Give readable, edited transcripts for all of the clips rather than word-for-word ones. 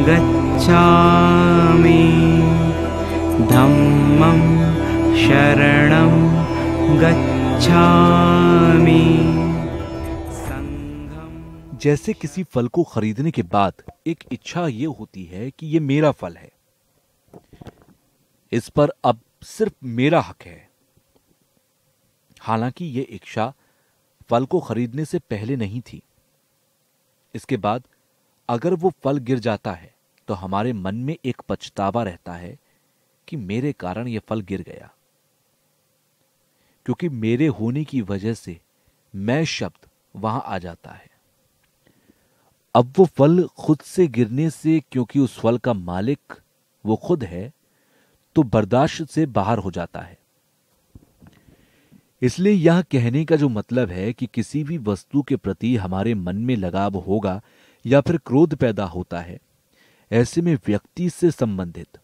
गच्छामि धम्मं शरणं गच्छामि संघं। जैसे किसी फल को खरीदने के बाद एक इच्छा ये होती है कि ये मेरा फल है, इस पर अब सिर्फ मेरा हक है। हालांकि ये इच्छा फल को खरीदने से पहले नहीं थी। इसके बाद अगर वो फल गिर जाता है तो हमारे मन में एक पछतावा रहता है कि मेरे कारण यह फल गिर गया, क्योंकि मेरे होने की वजह से मैं शब्द वहां आ जाता है। अब वो फल खुद से गिरने से, क्योंकि उस फल का मालिक वो खुद है, तो बर्दाश्त से बाहर हो जाता है। इसलिए यह कहने का जो मतलब है कि किसी भी वस्तु के प्रति हमारे मन में लगाव होगा या फिर क्रोध पैदा होता है, ऐसे में व्यक्ति से संबंधित,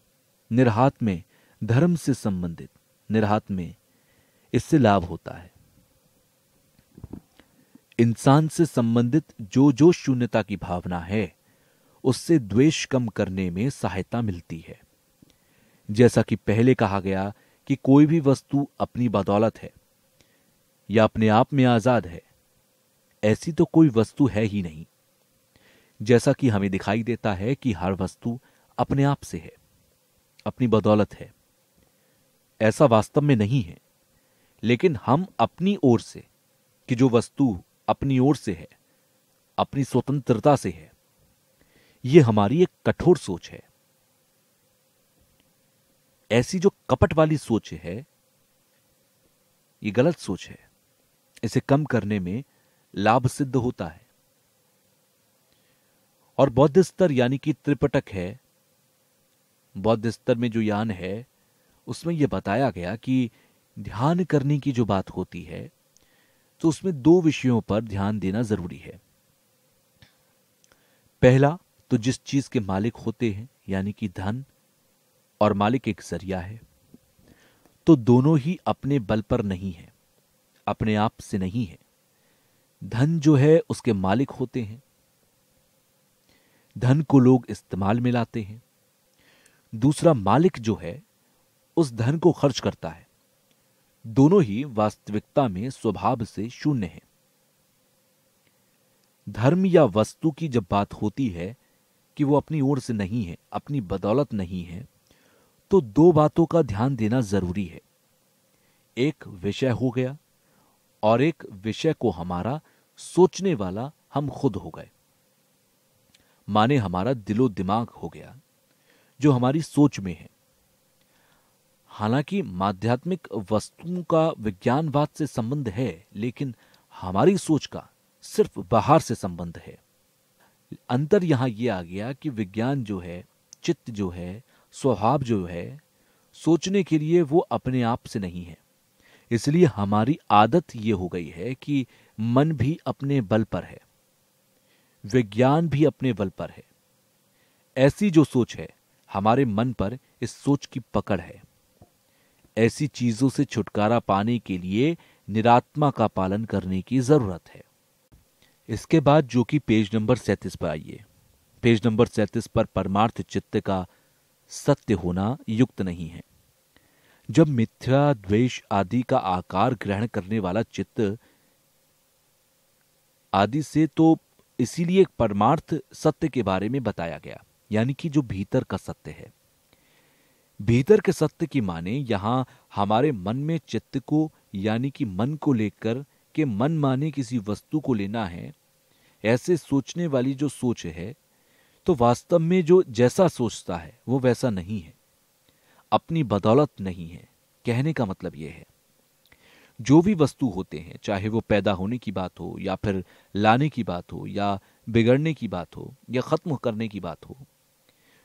निर्हात में धर्म से संबंधित, निर्हात में इससे लाभ होता है। इंसान से संबंधित जो जो शून्यता की भावना है, उससे द्वेष कम करने में सहायता मिलती है। जैसा कि पहले कहा गया कि कोई भी वस्तु अपनी बदौलत है या अपने आप में आजाद है, ऐसी तो कोई वस्तु है ही नहीं। जैसा कि हमें दिखाई देता है कि हर वस्तु अपने आप से है, अपनी बदौलत है, ऐसा वास्तव में नहीं है। लेकिन हम अपनी ओर से, कि जो वस्तु अपनी ओर से है, अपनी स्वतंत्रता से है, यह हमारी एक कठोर सोच है। ऐसी जो कपट वाली सोच है, ये गलत सोच है। इसे कम करने में लाभ सिद्ध होता है। और बौद्ध स्तर यानी कि त्रिपिटक है, बौद्ध स्तर में जो यान है, उसमें यह बताया गया कि ध्यान करने की जो बात होती है, तो उसमें दो विषयों पर ध्यान देना जरूरी है। पहला तो जिस चीज के मालिक होते हैं, यानी कि धन, और मालिक एक जरिया है, तो दोनों ही अपने बल पर नहीं है, अपने आप से नहीं है। धन जो है उसके मालिक होते हैं, धन को लोग इस्तेमाल में लाते हैं। दूसरा मालिक जो है उस धन को खर्च करता है। दोनों ही वास्तविकता में स्वभाव से शून्य है। धर्म या वस्तु की जब बात होती है कि वो अपनी ओर से नहीं है, अपनी बदौलत नहीं है, तो दो बातों का ध्यान देना जरूरी है। एक विषय हो गया और एक विषय को हमारा सोचने वाला हम खुद हो गए। माने हमारा दिलो दिमाग हो गया, जो हमारी सोच में है। हालांकि माध्यात्मिक वस्तुओं का विज्ञानवाद से संबंध है, लेकिन हमारी सोच का सिर्फ बाहर से संबंध है। अंतर यहां यह आ गया कि विज्ञान जो है, चित्त जो है, स्वभाव जो है, सोचने के लिए वो अपने आप से नहीं है। इसलिए हमारी आदत ये हो गई है कि मन भी अपने बल पर है, विज्ञान भी अपने बल पर है। ऐसी जो सोच है, हमारे मन पर इस सोच की पकड़ है। ऐसी चीजों से छुटकारा पाने के लिए निरात्मा का पालन करने की जरूरत है। इसके बाद जो कि पेज नंबर 37 पर आइए। पेज नंबर 37 पर परमार्थ चित्त का सत्य होना युक्त नहीं है। जब मिथ्या, द्वेष आदि का आकार ग्रहण करने वाला चित्त आदि से, तो इसीलिए परमार्थ सत्य के बारे में बताया गया, यानी कि जो भीतर का सत्य है। भीतर के सत्य की माने यहां हमारे मन में चित्त को, यानी कि मन को लेकर के मन माने किसी वस्तु को लेना है। ऐसे सोचने वाली जो सोच है, तो वास्तव में जो जैसा सोचता है वो वैसा नहीं है, अपनी बदौलत नहीं है। कहने का मतलब यह है, जो भी वस्तु होते हैं, चाहे वो पैदा होने की बात हो या फिर लाने की बात हो या बिगड़ने की बात हो या खत्म करने की बात हो,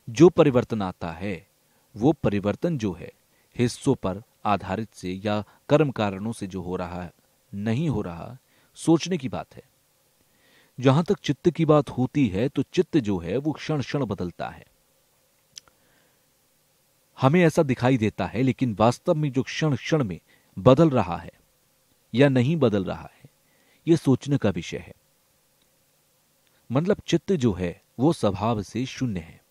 जो परिवर्तन आता है वो परिवर्तन जो है हिस्सों पर आधारित से या कर्म कारणों से जो हो रहा है, नहीं हो रहा, सोचने की बात है। जहां तक चित्त की बात होती है, तो चित्त जो है वो क्षण क्षण बदलता है। हमें ऐसा दिखाई देता है, लेकिन वास्तव में जो क्षण क्षण में बदल रहा है या नहीं बदल रहा है, यह सोचने का विषय है। मतलब चित्त जो है वो स्वभाव से शून्य है।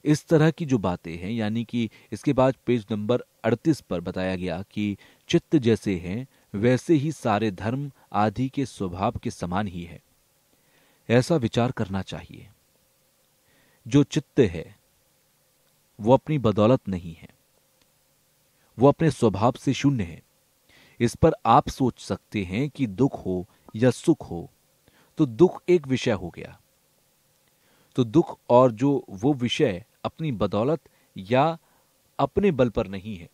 इस तरह की जो बातें हैं, यानी कि इसके बाद पेज नंबर 38 पर बताया गया कि चित्त जैसे हैं वैसे ही सारे धर्म आदि के स्वभाव के समान ही है। ऐसा विचार करना चाहिए। जो चित्त है वो अपनी बदौलत नहीं है, वो अपने स्वभाव से शून्य है। इस पर आप सोच सकते हैं कि दुख हो या सुख हो, तो दुख एक विषय हो गया, तो दुख और जो वो विषय अपनी बदौलत या अपने बल पर नहीं है।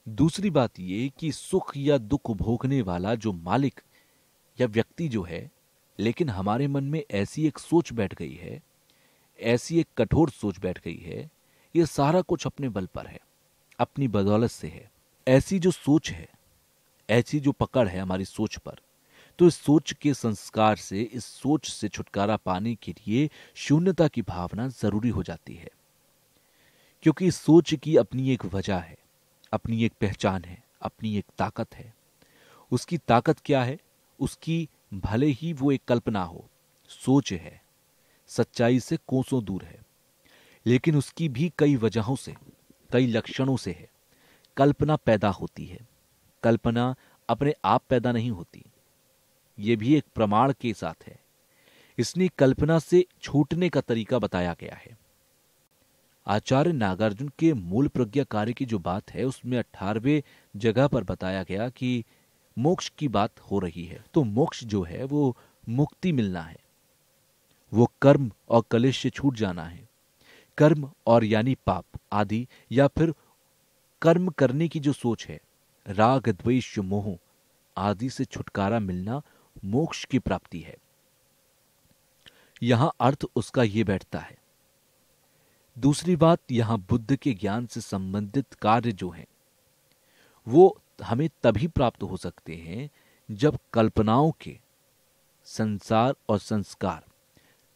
दूसरी बात यह कि सुख या दुख भोगने वाला जो मालिक या व्यक्ति जो है, लेकिन हमारे मन में ऐसी एक सोच बैठ गई है, ऐसी एक कठोर सोच बैठ गई है, ये सारा कुछ अपने बल पर है, अपनी बदौलत से है। ऐसी जो सोच है, ऐसी जो पकड़ है हमारी सोच पर, तो इस सोच के संस्कार से, इस सोच से छुटकारा पाने के लिए शून्यता की भावना जरूरी हो जाती है। क्योंकि इस सोच की अपनी एक वजह है, अपनी एक पहचान है, अपनी एक ताकत है। उसकी ताकत क्या है? उसकी भले ही वो एक कल्पना हो, सोच है, सच्चाई से कोसों दूर है, लेकिन उसकी भी कई वजहों से, कई लक्षणों से है। कल्पना पैदा होती है। कल्पना अपने आप पैदा नहीं होती, यह भी एक प्रमाण के साथ है। इसने कल्पना से छूटने का तरीका बताया गया है। आचार्य नागार्जुन के मूल प्रज्ञा कार्य की जो बात है, उसमें 18वें जगह पर बताया गया कि मोक्ष की बात हो रही है। तो मोक्ष जो है वो मुक्ति मिलना है, वो कर्म और कलेश से छूट जाना है। कर्म और यानी पाप आदि, या फिर कर्म करने की जो सोच है, राग द्वेष मोह आदि से छुटकारा मिलना मोक्ष की प्राप्ति है। यहां अर्थ उसका यह बैठता है। दूसरी बात, यहां बुद्ध के ज्ञान से संबंधित कार्य जो हैं वो हमें तभी प्राप्त हो सकते हैं जब कल्पनाओं के संसार और संस्कार,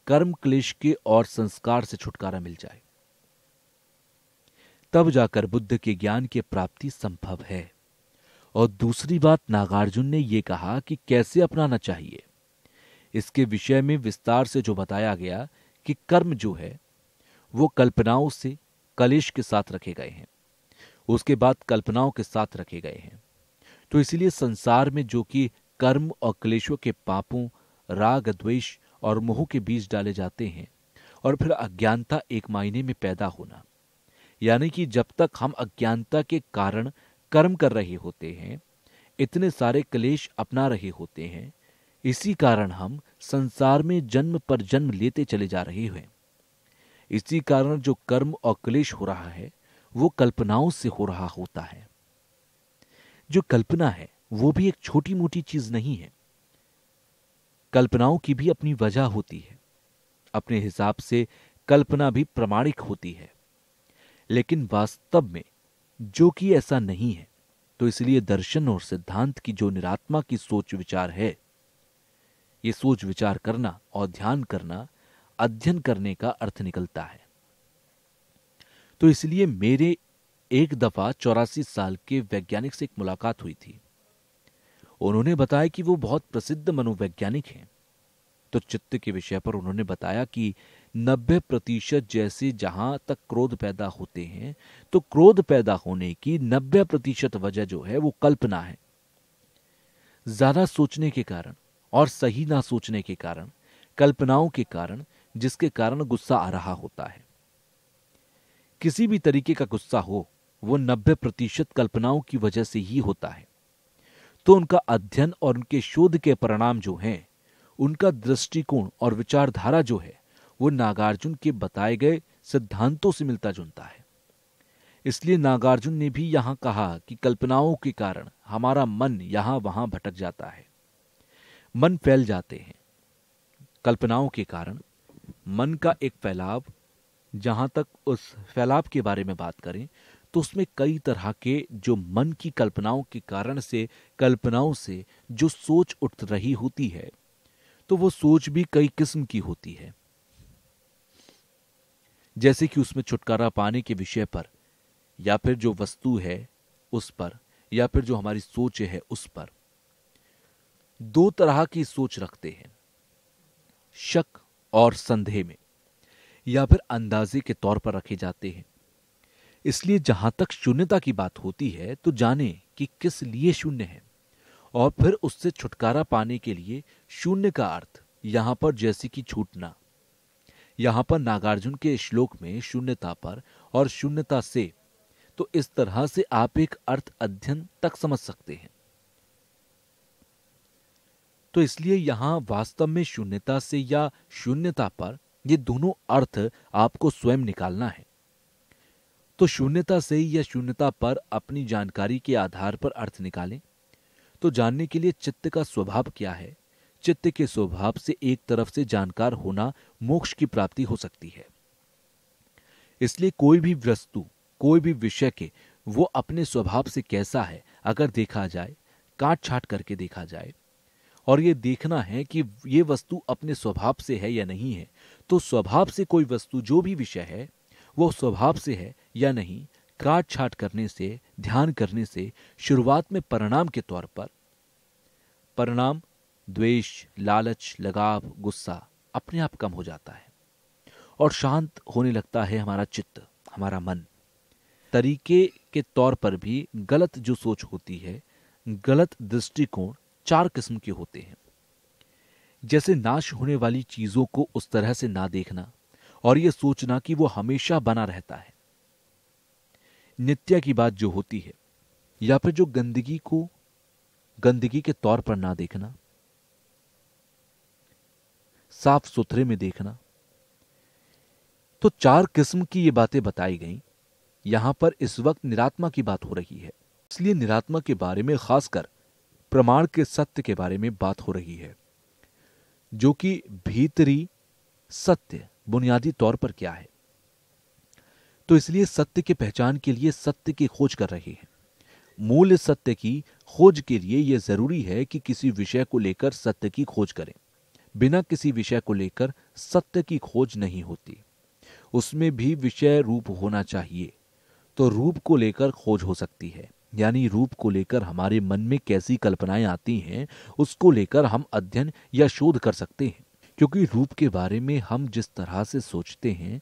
कर्म क्लेश के और संस्कार से छुटकारा मिल जाए, तब जाकर बुद्ध के ज्ञान की प्राप्ति संभव है। और दूसरी बात, नागार्जुन ने यह कहा कि कैसे अपनाना चाहिए। इसके विषय में विस्तार से जो बताया गया कि कर्म जो है वो कल्पनाओं से कलेश के साथ रखे गए हैं, उसके बाद कल्पनाओं के साथ रखे गए हैं। तो इसलिए संसार में जो कि कर्म और क्लेशों के पापों, राग द्वेष और मोह के बीज डाले जाते हैं, और फिर अज्ञानता एक मायने में पैदा होना, यानी कि जब तक हम अज्ञानता के कारण कर्म कर रहे होते हैं, इतने सारे क्लेश अपना रहे होते हैं, इसी कारण हम संसार में जन्म पर जन्म लेते चले जा रहे हैं। इसी कारण जो कर्म और क्लेश हो रहा है वो कल्पनाओं से हो रहा होता है। जो कल्पना है वो भी एक छोटी मोटी चीज नहीं है। कल्पनाओं की भी अपनी वजह होती है, अपने हिसाब से कल्पना भी प्रामाणिक होती है, लेकिन वास्तव में जो कि ऐसा नहीं है। तो इसलिए दर्शन और सिद्धांत की जो निरात्मा की सोच विचार है, ये सोच विचार करना और ध्यान करना अध्ययन करने का अर्थ निकलता है। तो इसलिए मेरे एक दफा 84 साल के वैज्ञानिक से एक मुलाकात हुई थी। उन्होंने बताया कि वो बहुत प्रसिद्ध मनोवैज्ञानिक हैं। तो चित्त के विषय पर उन्होंने बताया कि 90% जैसे जहां तक क्रोध पैदा होते हैं, तो क्रोध पैदा होने की 90% वजह जो है वो कल्पना है। ज्यादा सोचने के कारण और सही ना सोचने के कारण, कल्पनाओं के कारण, जिसके कारण गुस्सा आ रहा होता है। किसी भी तरीके का गुस्सा हो, वो 90% कल्पनाओं की वजह से ही होता है। तो उनका अध्ययन और उनके शोध के परिणाम जो हैं, उनका दृष्टिकोण और विचारधारा जो है वो नागार्जुन के बताए गए सिद्धांतों से मिलता जुलता है। इसलिए नागार्जुन ने भी यहां कहा कि कल्पनाओं के कारण हमारा मन यहां वहां भटक जाता है, मन फैल जाते हैं। कल्पनाओं के कारण मन का एक फैलाव, जहां तक उस फैलाव के बारे में बात करें तो उसमें कई तरह के जो मन की कल्पनाओं के कारण से, कल्पनाओं से जो सोच उठ रही होती है, तो वो सोच भी कई किस्म की होती है। जैसे कि उसमें छुटकारा पाने के विषय पर, या फिर जो वस्तु है उस पर, या फिर जो हमारी सोच है उस पर। दो तरह की सोच रखते हैं, शक और संदेह में। या फिर अंदाजे के तौर पर रखे जाते हैं। इसलिए जहां तक शून्यता की बात होती है तो जाने कि किस लिए शून्य है, और फिर उससे छुटकारा पाने के लिए शून्य का अर्थ यहां पर जैसे कि छूटना। यहां पर नागार्जुन के श्लोक में शून्यता पर और शून्यता से, तो इस तरह से आप एक अर्थ अध्ययन तक समझ सकते हैं। तो इसलिए यहां वास्तव में शून्यता से या शून्यता पर, ये दोनों अर्थ आपको स्वयं निकालना है। तो शून्यता से या शून्यता पर अपनी जानकारी के आधार पर अर्थ निकालें। तो जानने के लिए चित्त का स्वभाव क्या है, चित्त के स्वभाव से एक तरफ से जानकार होना मोक्ष की प्राप्ति हो सकती है। इसलिए कोई भी वस्तु, कोई भी विषय के वो अपने स्वभाव से कैसा है अगर देखा जाए, काट छाट करके देखा जाए, और ये देखना है कि ये वस्तु अपने स्वभाव से है या नहीं है, तो स्वभाव से कोई वस्तु जो भी विषय है वो स्वभाव से है या नहीं, काट छाट करने से, ध्यान करने से शुरुआत में परिणाम के तौर पर, परिणाम द्वेष, लालच, लगाव, गुस्सा अपने आप कम हो जाता है और शांत होने लगता है हमारा चित्त, हमारा मन। तरीके के तौर पर भी गलत जो सोच होती है, गलत दृष्टिकोण 4 किस्म के होते हैं। जैसे नाश होने वाली चीजों को उस तरह से ना देखना और यह सोचना कि वो हमेशा बना रहता है। नित्य की बात जो होती है, या फिर जो गंदगी को गंदगी के तौर पर ना देखना, साफ सुथरे में देखना। तो 4 किस्म की ये बातें बताई गई। यहां पर इस वक्त निरात्मा की बात हो रही है, इसलिए निरात्मा के बारे में खासकर प्रमाण के सत्य के बारे में बात हो रही है, जो कि भीतरी सत्य बुनियादी तौर पर क्या है। तो इसलिए सत्य की पहचान के लिए सत्य की खोज कर रहे हैं। मूल सत्य की खोज के लिए यह जरूरी है कि किसी विषय को लेकर सत्य की खोज करें। बिना किसी विषय को लेकर सत्य की खोज नहीं होती। उसमें भी विषय रूप होना चाहिए, तो रूप को लेकर खोज हो सकती है। यानी रूप को लेकर हमारे मन में कैसी कल्पनाएं आती हैं, उसको लेकर हम अध्ययन या शोध कर सकते हैं। क्योंकि रूप के बारे में हम जिस तरह से सोचते हैं,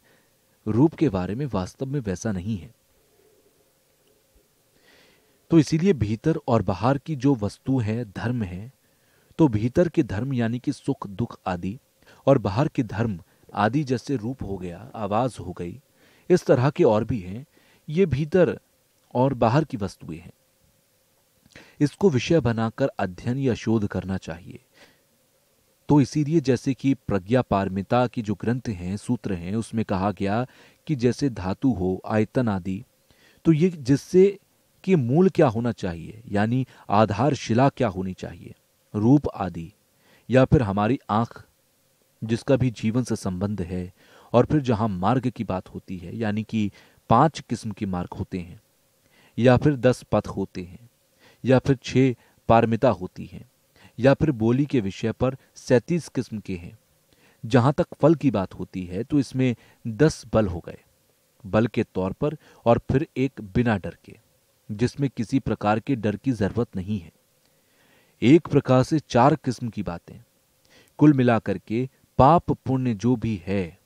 रूप के बारे में वास्तव में वैसा नहीं है। तो इसीलिए भीतर और बाहर की जो वस्तु है, धर्म है, तो भीतर के धर्म यानी कि सुख दुख आदि, और बाहर के धर्म आदि जैसे रूप हो गया, आवाज हो गई, इस तरह के और भी हैं। ये भीतर और बाहर की वस्तुएं हैं। इसको विषय बनाकर अध्ययन या शोध करना चाहिए। तो इसीलिए जैसे कि प्रज्ञा पारमिता की जो ग्रंथ हैं, सूत्र हैं, उसमें कहा गया कि जैसे धातु हो, आयतन आदि, तो ये जिससे कि मूल क्या होना चाहिए, यानी आधारशिला क्या होनी चाहिए, रूप आदि, या फिर हमारी आंख जिसका भी जीवन से संबंध है। और फिर जहां मार्ग की बात होती है, यानी कि 5 किस्म के मार्ग होते हैं, या फिर 10 पथ होते हैं, या फिर 6 पारमिता होती हैं, या फिर बोली के विषय पर 37 किस्म के हैं। जहां तक फल की बात होती है तो इसमें 10 बल हो गए, बल के तौर पर, और फिर एक बिना डर के, जिसमें किसी प्रकार के डर की जरूरत नहीं है। एक प्रकार से 4 किस्म की बातें। कुल मिलाकर के पाप पुण्य जो भी है,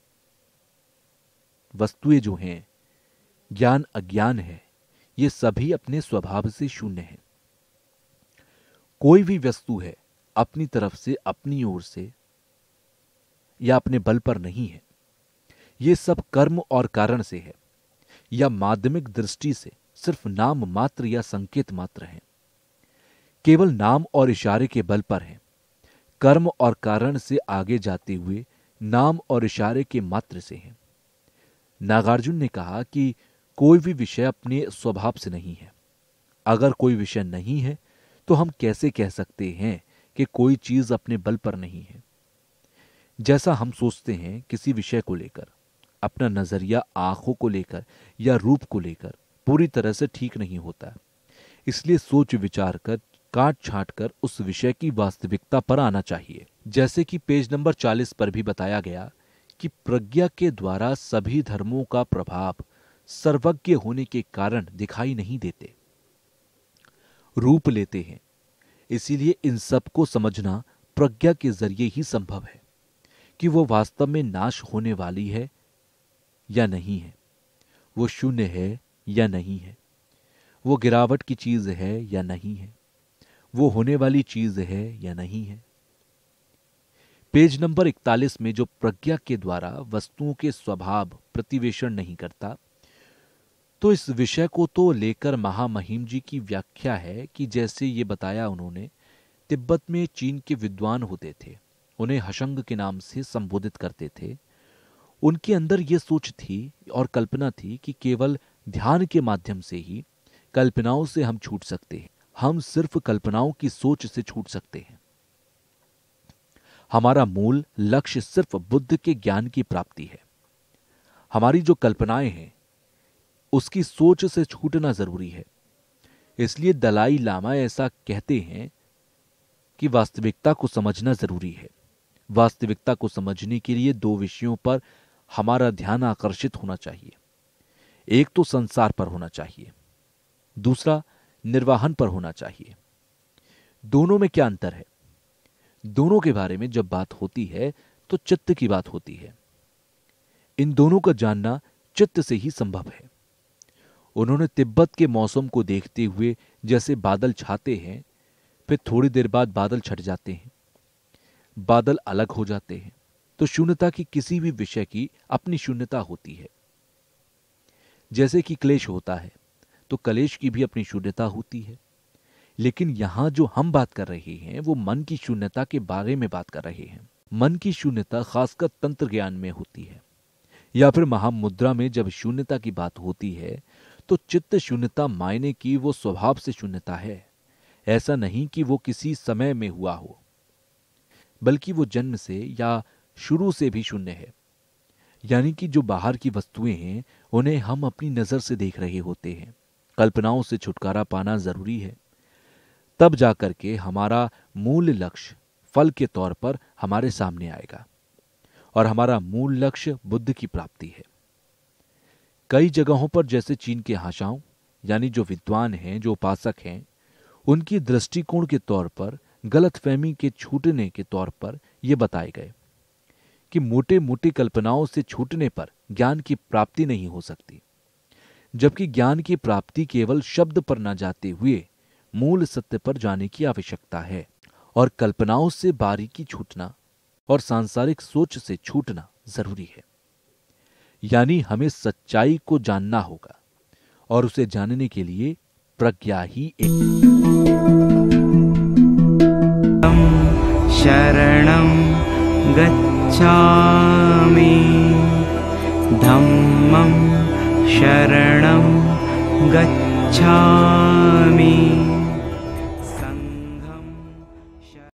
वस्तुएं जो हैं, ज्ञान अज्ञान है, ये सभी अपने स्वभाव से शून्य है। कोई भी वस्तु है अपनी तरफ से, अपनी ओर से या अपने बल पर नहीं है। ये सब कर्म और कारण से है, या माध्यमिक दृष्टि से सिर्फ नाम मात्र या संकेत मात्र है। केवल नाम और इशारे के बल पर है। कर्म और कारण से आगे जाते हुए नाम और इशारे के मात्र से है। नागार्जुन ने कहा कि कोई भी विषय अपने स्वभाव से नहीं है। अगर कोई विषय नहीं है तो हम कैसे कह सकते हैं कि कोई चीज अपने बल पर नहीं है। जैसा हम सोचते हैं किसी विषय को लेकर, अपना नजरिया आंखों को लेकर या रूप को लेकर पूरी तरह से ठीक नहीं होता। इसलिए सोच विचार कर, काट छांट कर उस विषय की वास्तविकता पर आना चाहिए। जैसे कि पेज नंबर 40 पर भी बताया गया कि प्रज्ञा के द्वारा सभी धर्मों का प्रभाव सर्वज्ञ होने के कारण दिखाई नहीं देते, रूप लेते हैं। इसीलिए इन सब को समझना प्रज्ञा के जरिए ही संभव है कि वो वास्तव में नाश होने वाली है या नहीं है, वो शून्य है या नहीं है, वो गिरावट की चीज है या नहीं है, वो होने वाली चीज है या नहीं है। पेज नंबर 41 में जो प्रज्ञा के द्वारा वस्तुओं के स्वभाव प्रतिवेशन नहीं करता, तो इस विषय को तो लेकर महामहिम जी की व्याख्या है कि जैसे ये बताया उन्होंने, तिब्बत में चीन के विद्वान होते थे, उन्हें हशंग के नाम से संबोधित करते थे। उनके अंदर ये सोच थी और कल्पना थी कि केवल ध्यान के माध्यम से ही कल्पनाओं से हम छूट सकते हैं। हम सिर्फ कल्पनाओं की सोच से छूट सकते हैं। हमारा मूल लक्ष्य सिर्फ बुद्ध के ज्ञान की प्राप्ति है। हमारी जो कल्पनाएं हैं उसकी सोच से छूटना जरूरी है। इसलिए दलाई लामा ऐसा कहते हैं कि वास्तविकता को समझना जरूरी है। वास्तविकता को समझने के लिए दो विषयों पर हमारा ध्यान आकर्षित होना चाहिए। एक तो संसार पर होना चाहिए, दूसरा निर्वाहन पर होना चाहिए। दोनों में क्या अंतर है? दोनों के बारे में जब बात होती है तो चित्त की बात होती है। इन दोनों का जानना चित्त से ही संभव है। उन्होंने तिब्बत के मौसम को देखते हुए जैसे बादल छाते हैं, फिर थोड़ी देर बाद बादल छट जाते हैं, बादल अलग हो जाते हैं, तो शून्यता की किसी भी विषय की अपनी शून्यता होती है। जैसे कि क्लेश होता है तो कलेश की भी अपनी शून्यता होती है। लेकिन यहां जो हम बात कर रहे हैं वो मन की शून्यता के बारे में बात कर रहे हैं। मन की शून्यता खासकर तंत्र ज्ञान में होती है, या फिर महामुद्रा में जब शून्यता की बात होती है तो चित्त शून्यता मायने की वो स्वभाव से शून्यता है। ऐसा नहीं कि वो किसी समय में हुआ हो, बल्कि वो जन्म से या शुरू से भी शून्य है। यानी कि जो बाहर की वस्तुएं हैं उन्हें हम अपनी नजर से देख रहे होते हैं। कल्पनाओं से छुटकारा पाना जरूरी है, तब जाकर के हमारा मूल लक्ष्य फल के तौर पर हमारे सामने आएगा। और हमारा मूल लक्ष्य बुद्ध की प्राप्ति है। कई जगहों पर जैसे चीन के हाशाओं यानी जो विद्वान हैं, जो उपासक हैं, उनकी दृष्टिकोण के तौर पर, गलतफहमी के छूटने के तौर पर यह बताए गए कि मोटे मोटी कल्पनाओं से छूटने पर ज्ञान की प्राप्ति नहीं हो सकती, जबकि ज्ञान की प्राप्ति केवल शब्द पर न जाते हुए मूल सत्य पर जाने की आवश्यकता है। और कल्पनाओं से बारीकी छूटना और सांसारिक सोच से छूटना जरूरी है। यानी हमें सच्चाई को जानना होगा और उसे जानने के लिए प्रज्ञा ही एक शरणं गच्छामि धम्मं शरणं गच्छामि